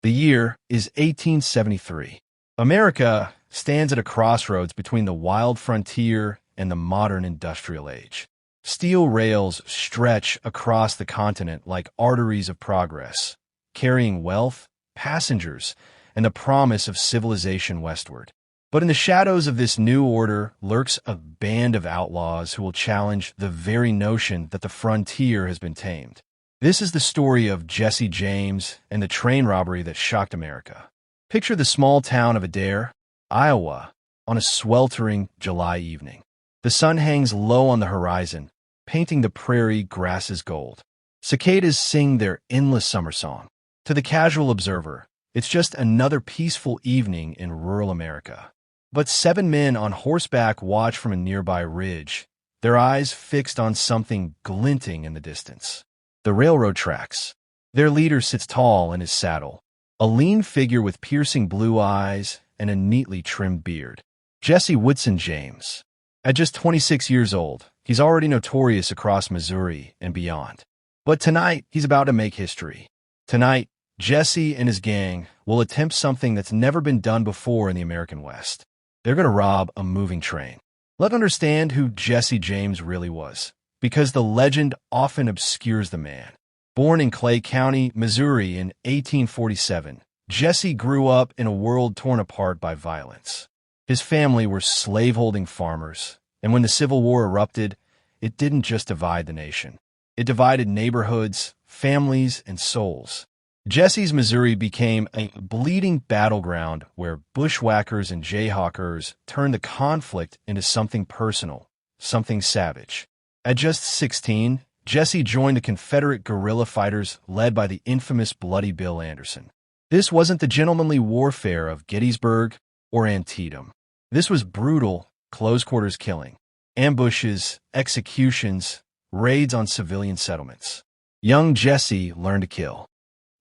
The year is 1873. America stands at a crossroads between the wild frontier and the modern industrial age. Steel rails stretch across the continent like arteries of progress, carrying wealth, passengers, and the promise of civilization westward. But in the shadows of this new order lurks a band of outlaws who will challenge the very notion that the frontier has been tamed. This is the story of Jesse James and the train robbery that shocked America. Picture the small town of Adair, Iowa, on a sweltering July evening. The sun hangs low on the horizon, painting the prairie grasses gold. Cicadas sing their endless summer song. To the casual observer, it's just another peaceful evening in rural America. But 7 men on horseback watch from a nearby ridge, their eyes fixed on something glinting in the distance. The railroad tracks. Their leader sits tall in his saddle, a lean figure with piercing blue eyes and a neatly trimmed beard. Jesse James. At just 26 years old, he's already notorious across Missouri and beyond. But tonight, he's about to make history. Tonight, Jesse and his gang will attempt something that's never been done before in the American West. They're going to rob a moving train. Let's understand who Jesse James really was, because the legend often obscures the man. Born in Clay County, Missouri in 1847, Jesse grew up in a world torn apart by violence. His family were slaveholding farmers, and when the Civil War erupted, it didn't just divide the nation. It divided neighborhoods, families, and souls. Jesse's Missouri became a bleeding battleground where bushwhackers and jayhawkers turned the conflict into something personal, something savage. At just 16, Jesse joined the Confederate guerrilla fighters led by the infamous Bloody Bill Anderson. This wasn't the gentlemanly warfare of Gettysburg or Antietam. This was brutal, close-quarters killing, ambushes, executions, raids on civilian settlements. Young Jesse learned to kill,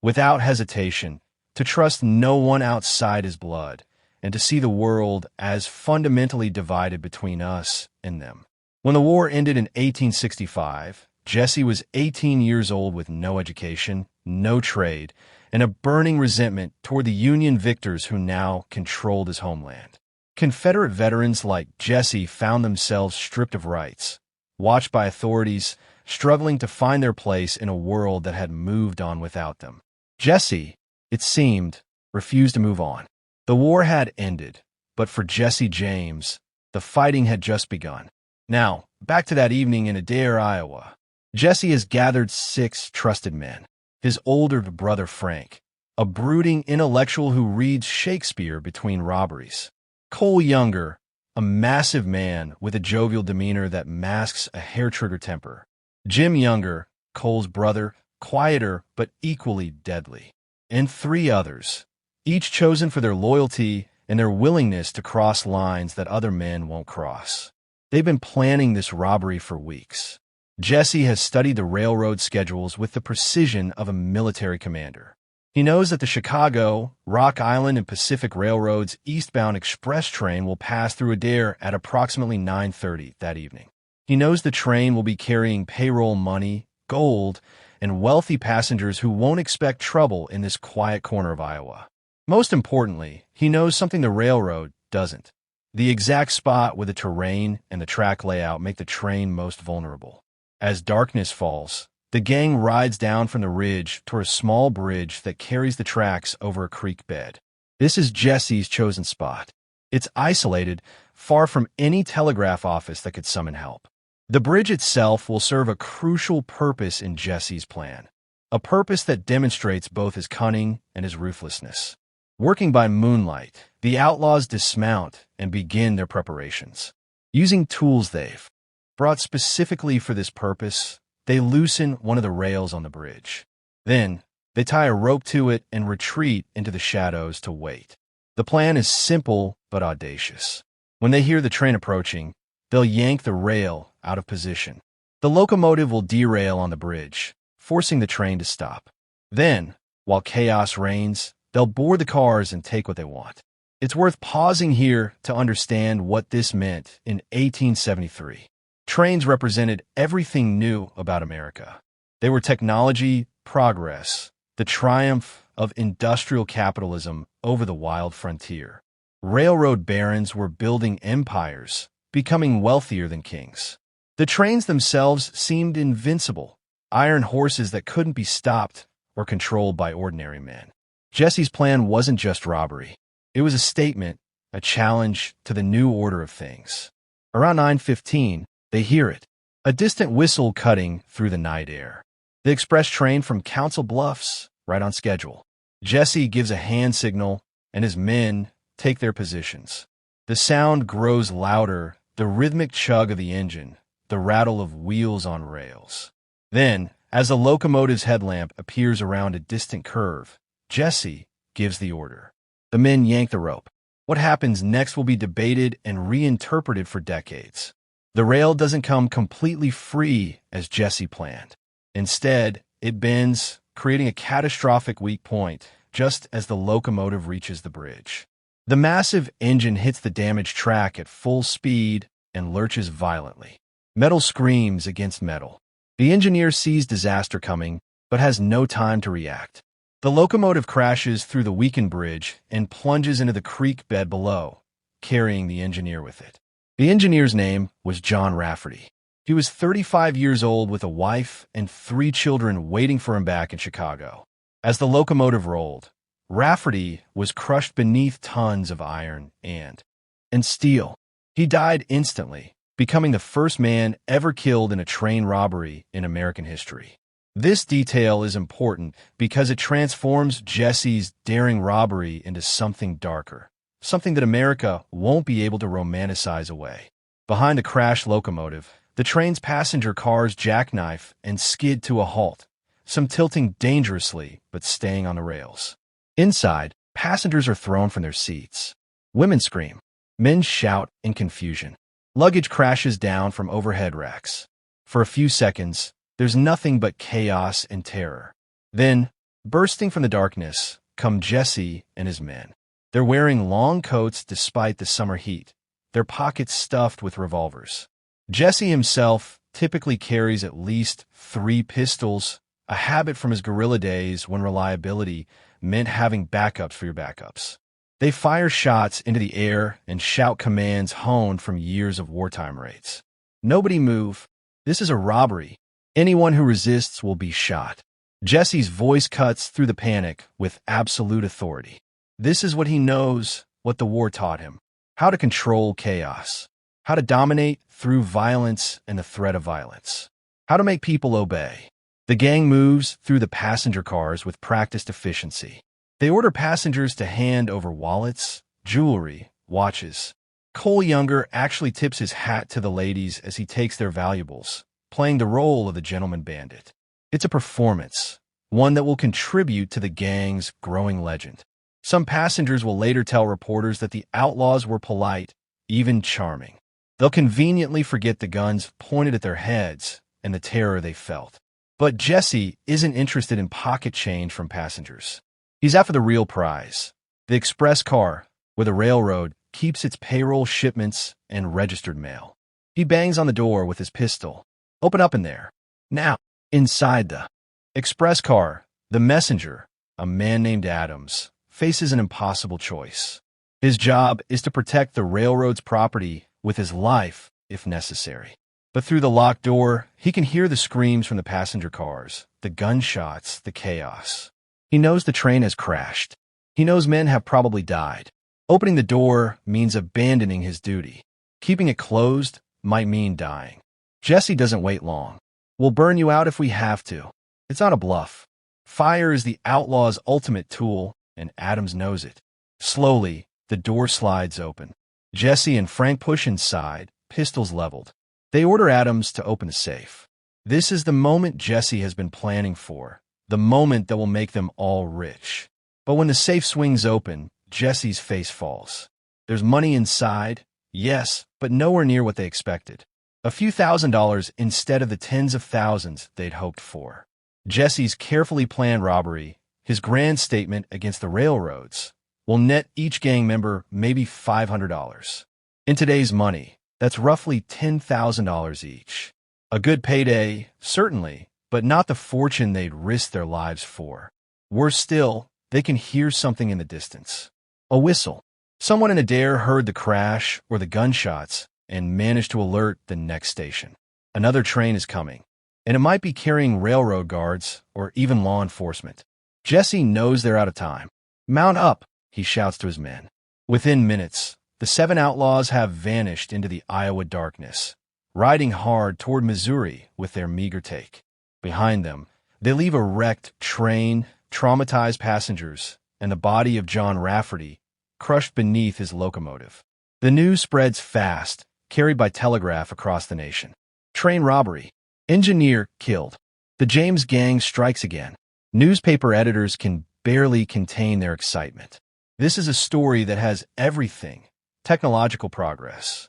without hesitation, to trust no one outside his blood, and to see the world as fundamentally divided between us and them. When the war ended in 1865, Jesse was 18 years old with no education, no trade, and a burning resentment toward the Union victors who now controlled his homeland. Confederate veterans like Jesse found themselves stripped of rights, watched by authorities, struggling to find their place in a world that had moved on without them. Jesse, it seemed, refused to move on. The war had ended, but for Jesse James, the fighting had just begun. Now, back to that evening in Adair, Iowa. Jesse has gathered 6 trusted men. His older brother Frank, a brooding intellectual who reads Shakespeare between robberies. Cole Younger, a massive man with a jovial demeanor that masks a hair-trigger temper. Jim Younger, Cole's brother, quieter but equally deadly. And 3 others, each chosen for their loyalty and their willingness to cross lines that other men won't cross. They've been planning this robbery for weeks. Jesse has studied the railroad schedules with the precision of a military commander. He knows that the Chicago, Rock Island, and Pacific Railroad's eastbound express train will pass through Adair at approximately 9:30 that evening. He knows the train will be carrying payroll money, gold, and wealthy passengers who won't expect trouble in this quiet corner of Iowa. Most importantly, he knows something the railroad doesn't: the exact spot where the terrain and the track layout make the train most vulnerable. As darkness falls, the gang rides down from the ridge toward a small bridge that carries the tracks over a creek bed. This is Jesse's chosen spot. It's isolated, far from any telegraph office that could summon help. The bridge itself will serve a crucial purpose in Jesse's plan, a purpose that demonstrates both his cunning and his ruthlessness. Working by moonlight, the outlaws dismount and begin their preparations. Using tools they've brought specifically for this purpose, they loosen one of the rails on the bridge. Then, they tie a rope to it and retreat into the shadows to wait. The plan is simple but audacious. When they hear the train approaching, they'll yank the rail out of position. The locomotive will derail on the bridge, forcing the train to stop. Then, while chaos reigns, they'll board the cars and take what they want. It's worth pausing here to understand what this meant in 1873. Trains represented everything new about America. They were technology, progress, the triumph of industrial capitalism over the wild frontier. Railroad barons were building empires, becoming wealthier than kings. The trains themselves seemed invincible, iron horses that couldn't be stopped or controlled by ordinary men. Jesse's plan wasn't just robbery. It was a statement, a challenge to the new order of things. Around 9:15, they hear it, a distant whistle cutting through the night air. The express train from Council Bluffs, right on schedule. Jesse gives a hand signal, and his men take their positions. The sound grows louder, the rhythmic chug of the engine, the rattle of wheels on rails. Then, as the locomotive's headlamp appears around a distant curve, Jesse gives the order. The men yank the rope. What happens next will be debated and reinterpreted for decades. The rail doesn't come completely free as Jesse planned. Instead, it bends, creating a catastrophic weak point just as the locomotive reaches the bridge. The massive engine hits the damaged track at full speed and lurches violently. Metal screams against metal. The engineer sees disaster coming, but has no time to react. The locomotive crashes through the weakened bridge and plunges into the creek bed below, carrying the engineer with it. The engineer's name was John Rafferty. He was 35 years old with a wife and 3 children waiting for him back in Chicago. As the locomotive rolled, Rafferty was crushed beneath tons of iron and steel. He died instantly, becoming the first man ever killed in a train robbery in American history. This detail is important because it transforms Jesse's daring robbery into something darker, something that America won't be able to romanticize away. Behind the crashed locomotive, the train's passenger cars jackknife and skid to a halt, some tilting dangerously but staying on the rails. Inside, passengers are thrown from their seats. Women scream. Men shout in confusion. Luggage crashes down from overhead racks. For a few seconds, there's nothing but chaos and terror. Then, bursting from the darkness, come Jesse and his men. They're wearing long coats despite the summer heat, their pockets stuffed with revolvers. Jesse himself typically carries at least 3 pistols, a habit from his guerrilla days when reliability meant having backups for your backups. They fire shots into the air and shout commands honed from years of wartime raids. Nobody move. This is a robbery. Anyone who resists will be shot. Jesse's voice cuts through the panic with absolute authority. This is what he knows, what the war taught him. How to control chaos. How to dominate through violence and the threat of violence. How to make people obey. The gang moves through the passenger cars with practiced efficiency. They order passengers to hand over wallets, jewelry, watches. Cole Younger actually tips his hat to the ladies as he takes their valuables, playing the role of the gentleman bandit. It's a performance, one that will contribute to the gang's growing legend. Some passengers will later tell reporters that the outlaws were polite, even charming. They'll conveniently forget the guns pointed at their heads and the terror they felt. But Jesse isn't interested in pocket change from passengers. He's after the real prize, the express car, where the railroad keeps its payroll shipments and registered mail. He bangs on the door with his pistol. Open up in there. Now, inside the express car, the messenger, a man named Adams, faces an impossible choice. His job is to protect the railroad's property with his life, if necessary. But through the locked door, he can hear the screams from the passenger cars, the gunshots, the chaos. He knows the train has crashed. He knows men have probably died. Opening the door means abandoning his duty. Keeping it closed might mean dying. Jesse doesn't wait long. We'll burn you out if we have to. It's not a bluff. Fire is the outlaw's ultimate tool, and Adams knows it. Slowly, the door slides open. Jesse and Frank push inside, pistols leveled. They order Adams to open the safe. This is the moment Jesse has been planning for, the moment that will make them all rich. But when the safe swings open, Jesse's face falls. There's money inside, yes, but nowhere near what they expected. A few $1,000s instead of the tens of thousands they'd hoped for. Jesse's carefully planned robbery, his grand statement against the railroads, will net each gang member maybe $500. In today's money, that's roughly $10,000 each. A good payday, certainly, but not the fortune they'd risk their lives for. Worse still, they can hear something in the distance. A whistle. Someone in Adair heard the crash or the gunshots and managed to alert the next station. Another train is coming, and it might be carrying railroad guards or even law enforcement. Jesse knows they're out of time. "Mount up," he shouts to his men. Within minutes, the 7 outlaws have vanished into the Iowa darkness, riding hard toward Missouri with their meager take. Behind them, they leave a wrecked train, traumatized passengers, and the body of John Rafferty crushed beneath his locomotive. The news spreads fast, carried by telegraph across the nation. Train robbery. Engineer killed. The James gang strikes again. Newspaper editors can barely contain their excitement. This is a story that has everything: technological progress,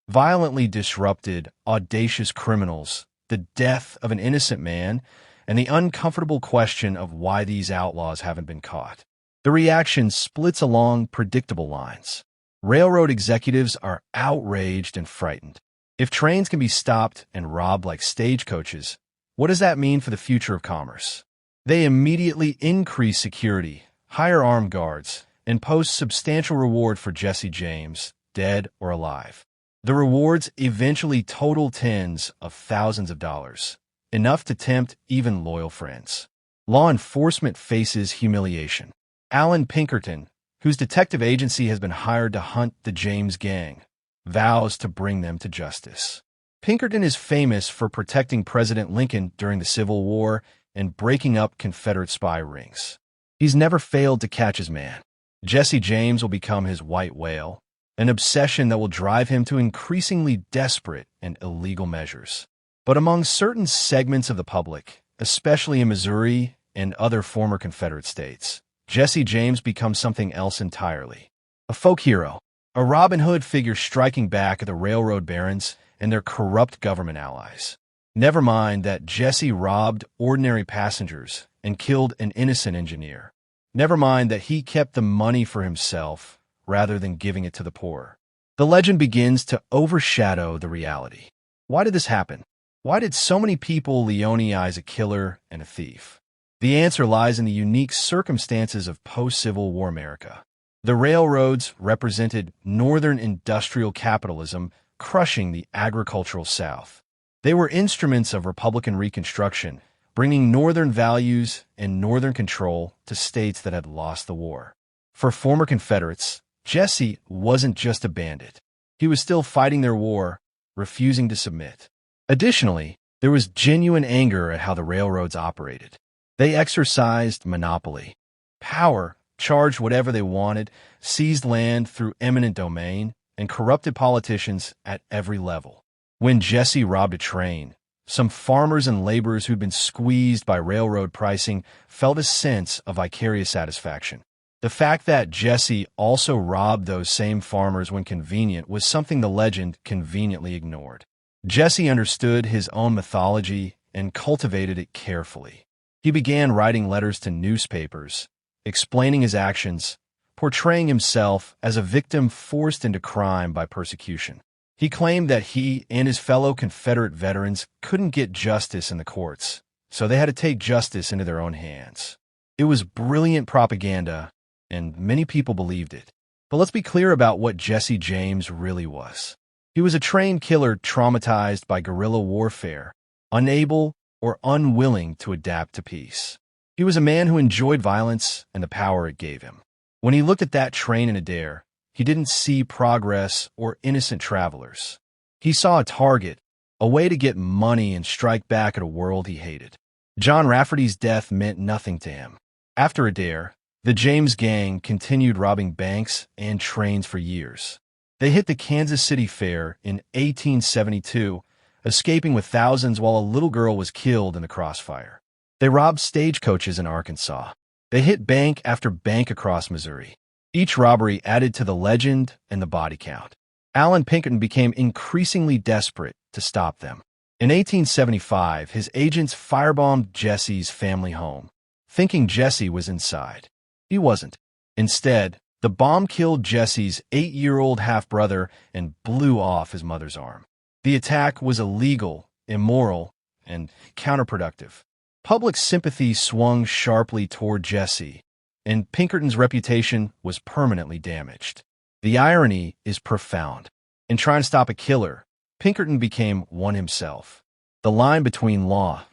violently disrupted, audacious criminals, the death of an innocent man, and the uncomfortable question of why these outlaws haven't been caught. The reaction splits along predictable lines. Railroad executives are outraged and frightened. If trains can be stopped and robbed like stagecoaches, what does that mean for the future of commerce? They immediately increase security, hire armed guards, and post substantial reward for Jesse James, dead or alive. The rewards eventually total tens of thousands of dollars, enough to tempt even loyal friends. Law enforcement faces humiliation. Alan Pinkerton, whose detective agency has been hired to hunt the James gang, vows to bring them to justice. Pinkerton is famous for protecting President Lincoln during the Civil War and breaking up Confederate spy rings. He's never failed to catch his man. Jesse James will become his white whale, an obsession that will drive him to increasingly desperate and illegal measures. But among certain segments of the public, especially in Missouri and other former Confederate states, Jesse James becomes something else entirely. A folk hero, a Robin Hood figure striking back at the railroad barons and their corrupt government allies. Never mind that Jesse robbed ordinary passengers and killed an innocent engineer. Never mind that he kept the money for himself rather than giving it to the poor. The legend begins to overshadow the reality. Why did this happen? Why did so many people Leoneize a killer and a thief? The answer lies in the unique circumstances of post-Civil War America. The railroads represented northern industrial capitalism crushing the agricultural South. They were instruments of Republican Reconstruction, bringing northern values and northern control to states that had lost the war. For former Confederates, Jesse wasn't just a bandit. He was still fighting their war, refusing to submit. Additionally, there was genuine anger at how the railroads operated. They exercised monopoly. Power, charged whatever they wanted, seized land through eminent domain, and corrupted politicians at every level. When Jesse robbed a train, some farmers and laborers who'd been squeezed by railroad pricing felt a sense of vicarious satisfaction. The fact that Jesse also robbed those same farmers when convenient was something the legend conveniently ignored. Jesse understood his own mythology and cultivated it carefully. He began writing letters to newspapers, explaining his actions, portraying himself as a victim forced into crime by persecution. He claimed that he and his fellow Confederate veterans couldn't get justice in the courts, so they had to take justice into their own hands. It was brilliant propaganda, and many people believed it. But let's be clear about what Jesse James really was. He was a trained killer traumatized by guerrilla warfare, unable or unwilling to adapt to peace. He was a man who enjoyed violence and the power it gave him. When he looked at that train in Adair, he didn't see progress or innocent travelers. He saw a target, a way to get money and strike back at a world he hated. John Rafferty's death meant nothing to him. After Adair, the James gang continued robbing banks and trains for years. They hit the Kansas City Fair in 1872, escaping with thousands while a little girl was killed in the crossfire. They robbed stagecoaches in Arkansas. They hit bank after bank across Missouri. Each robbery added to the legend and the body count. Alan Pinkerton became increasingly desperate to stop them. In 1875, his agents firebombed Jesse's family home, thinking Jesse was inside. He wasn't. Instead, the bomb killed Jesse's 8-year-old half-brother and blew off his mother's arm. The attack was illegal, immoral, and counterproductive. Public sympathy swung sharply toward Jesse, and Pinkerton's reputation was permanently damaged. The irony is profound. In trying to stop a killer, Pinkerton became one himself. The line between law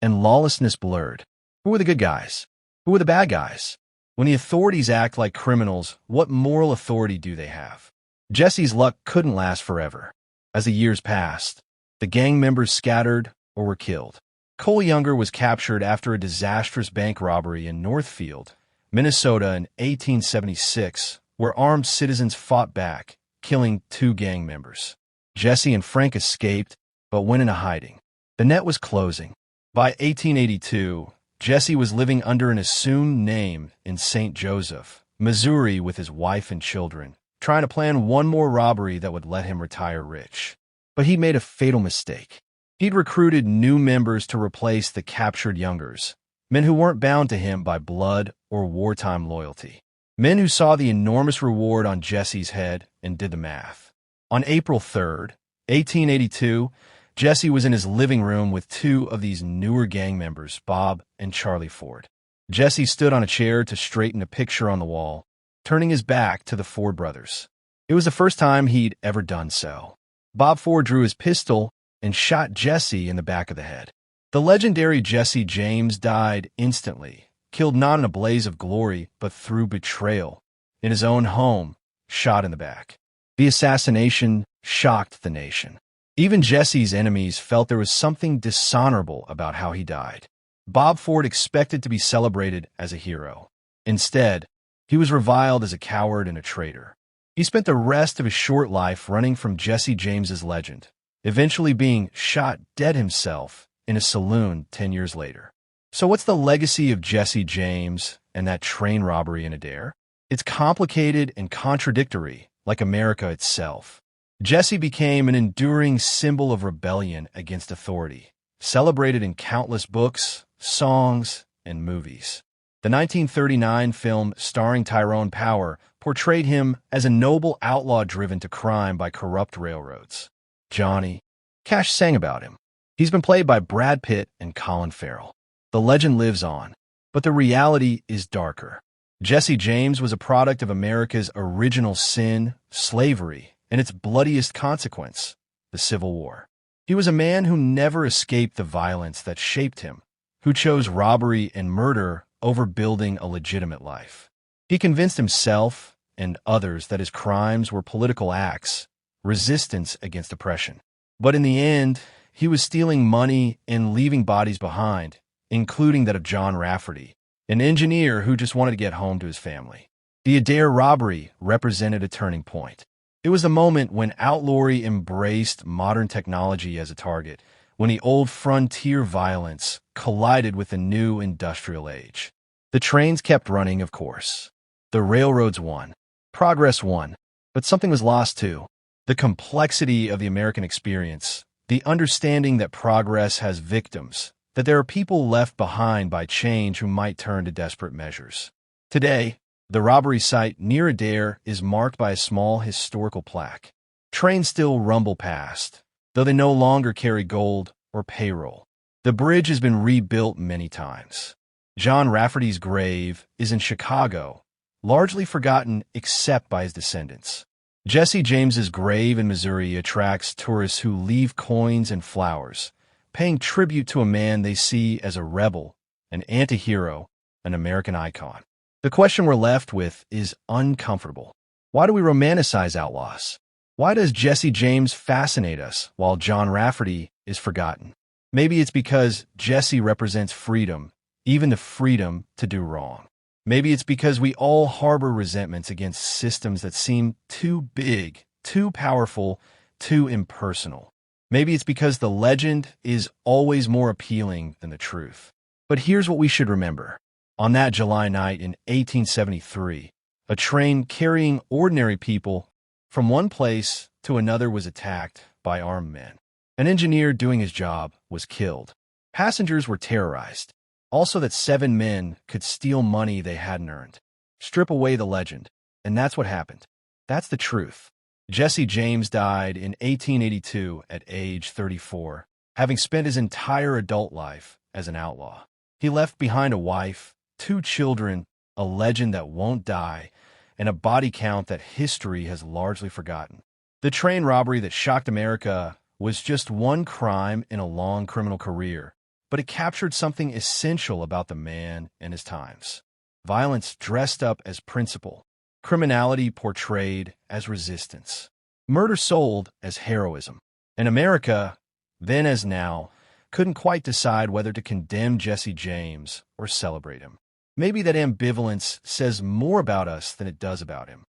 and lawlessness blurred. Who were the good guys? Who were the bad guys? When the authorities act like criminals, what moral authority do they have? Jesse's luck couldn't last forever. As the years passed, the gang members scattered or were killed. Cole Younger was captured after a disastrous bank robbery in Northfield, Minnesota in 1876, where armed citizens fought back, killing 2 gang members. Jesse and Frank escaped, but went into hiding. The net was closing. By 1882, Jesse was living under an assumed name in St. Joseph, Missouri with his wife and children, trying to plan one more robbery that would let him retire rich. But he made a fatal mistake. He'd recruited new members to replace the captured Youngers, men who weren't bound to him by blood or wartime loyalty. Men who saw the enormous reward on Jesse's head and did the math. On April 3rd, 1882, Jesse was in his living room with 2 of these newer gang members, Bob and Charlie Ford. Jesse stood on a chair to straighten a picture on the wall, turning his back to the Ford brothers. It was the first time he'd ever done so. Bob Ford drew his pistol and shot Jesse in the back of the head. The legendary Jesse James died instantly, killed not in a blaze of glory, but through betrayal, in his own home, shot in the back. The assassination shocked the nation. Even Jesse's enemies felt there was something dishonorable about how he died. Bob Ford expected to be celebrated as a hero. Instead, he was reviled as a coward and a traitor. He spent the rest of his short life running from Jesse James's legend, eventually being shot dead himself in a saloon 10 years later. So what's the legacy of Jesse James and that train robbery in Adair? It's complicated and contradictory, like America itself. Jesse became an enduring symbol of rebellion against authority, celebrated in countless books, songs, and movies. The 1939 film starring Tyrone Power portrayed him as a noble outlaw driven to crime by corrupt railroads. Johnny Cash sang about him. He's been played by Brad Pitt and Colin Farrell. The legend lives on, but the reality is darker. Jesse James was a product of America's original sin, slavery, and its bloodiest consequence, the Civil War. He was a man who never escaped the violence that shaped him, who chose robbery and murder over building a legitimate life. He convinced himself and others that his crimes were political acts, resistance against oppression. But in the end, he was stealing money and leaving bodies behind, including that of John Rafferty, an engineer who just wanted to get home to his family. The Adair robbery represented a turning point. It was the moment when outlawry embraced modern technology as a target, when the old frontier violence collided with the new industrial age. The trains kept running, of course. The railroads won. Progress won. But something was lost too. The complexity of the American experience, the understanding that progress has victims, that there are people left behind by change who might turn to desperate measures. Today, the robbery site near Adair is marked by a small historical plaque. Trains still rumble past, though they no longer carry gold or payroll. The bridge has been rebuilt many times. John Rafferty's grave is in Chicago, largely forgotten except by his descendants. Jesse James's grave in Missouri attracts tourists who leave coins and flowers, paying tribute to a man they see as a rebel, an anti-hero, an American icon. The question we're left with is uncomfortable. Why do we romanticize outlaws? Why does Jesse James fascinate us while John Rafferty is forgotten? Maybe it's because Jesse represents freedom, even the freedom to do wrong. Maybe it's because we all harbor resentments against systems that seem too big, too powerful, too impersonal. Maybe it's because the legend is always more appealing than the truth. But here's what we should remember. On that July night in 1873, a train carrying ordinary people from one place to another was attacked by armed men. An engineer doing his job was killed. Passengers were terrorized. Also that 7 men could steal money they hadn't earned. Strip away the legend. And that's what happened. That's the truth. Jesse James died in 1882 at age 34, having spent his entire adult life as an outlaw. He left behind a wife, 2 children, a legend that won't die, and a body count that history has largely forgotten. The train robbery that shocked America was just one crime in a long criminal career, but it captured something essential about the man and his times. Violence dressed up as principle, criminality portrayed as resistance, murder sold as heroism. And America, then as now, couldn't quite decide whether to condemn Jesse James or celebrate him. Maybe that ambivalence says more about us than it does about him.